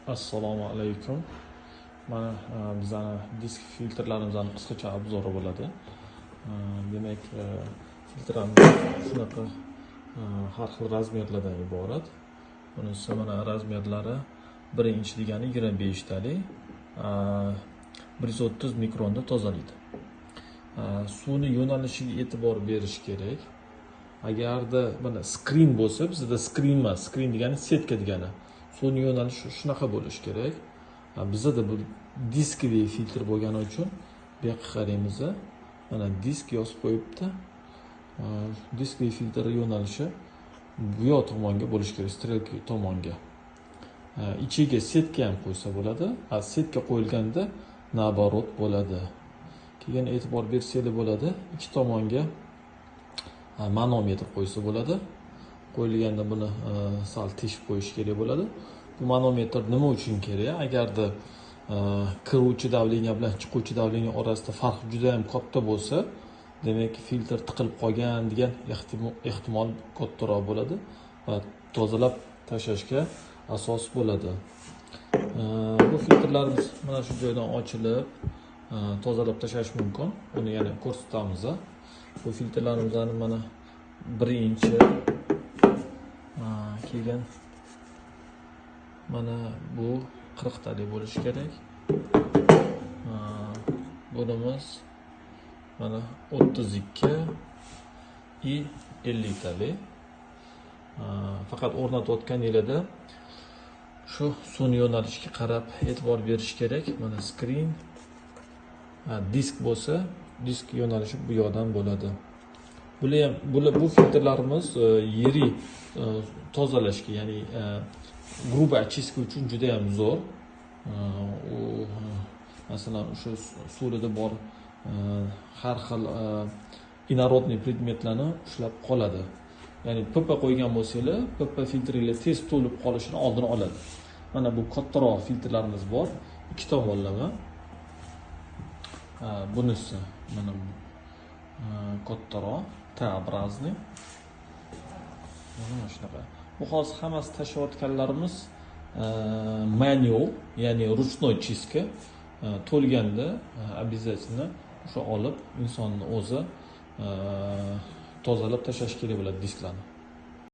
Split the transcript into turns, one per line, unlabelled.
Assalomu alaykum. Mana bizani disk filtrlarimizning qisqacha obzori bo'ladi. Demak, filtrlarimiz shunaqa har xil razmerlardan iborat. Bunisi mana razmerlari 1 inch degani 25 talik, 130 mikronda tozalaydi. Suvni yo'nalishiga e'tibor berish kerak. Agarda mana skrin bo'lsa, bizda skrin emas, skrin degani setka degani. Suvni yo'nalishi shunaqa bo'lishi kerak. Bizda bu diskli filtr bo'lgani uchun bu yoqqa qaraymiz. Mana disk yozib qo'yibdi. Diskli filtr yo'nalishi bu yoq tomonga bo'lishi kerak, strelka tomonga. Ichiga setka ham qo'ysa bo'ladi. Setka qo'yilganda naborot bo'ladi. Keyin e'tibor bersanglar bo'ladi. Ikki tomonga manometr qo'ysa bo'ladi. Qo'yilganda buni sal teshib qo'yish kerak bo'ladi. Bu manometr nima uchun kerak? Agarda kiruvchi davleniya bilan chiquvchi davleniya orasida farq juda ham katta bo'lsa, demak filtr tiqilib qolgan degan ehtimol kattaroq bo'ladi va tozalab tashlashga asos bo'ladi. Bu filtrlarimiz mana shu joydan ochilib, tozalab tashlash mumkin. Uni yana ko'rsatamiz. Bu filtrlarimizni mana 1 inch keyin mana bu 40 talik bo'lishi kerak. Bunimiz mana 32 i 50 talik. Faqat o'rnatayotganingizda shu suvni yo'nalishiga qarab e'tibor berish kerak. Mana skrin, disk bo'lsa, disk yo'nalishi bu yoqdan bo'ladi. Bu filtrlarimiz yirik tozalashga, ya'ni grubo очистка uchun juda ham zo'r. Masalan, o'sha suvda bor har xil inorodniy predmetlarni ushlab qoladi. Ya'ni PP qo'ygan bo'lsanglar, PP filtringlar tez to'lib qolishini oldini oladi. Mana bu kattaroq filtrlarimiz bor, ikki tomonlama. Bunisi mana kattaroq, T-образный. Mana shunaqa. Bu hozir hammasi tashlayotganlarimiz manual, ya'ni ruchnoy чистка. To'lganda обязательно o'sha olib insonni o'zi tozalab tashlash kerak bo'ladi disklarni.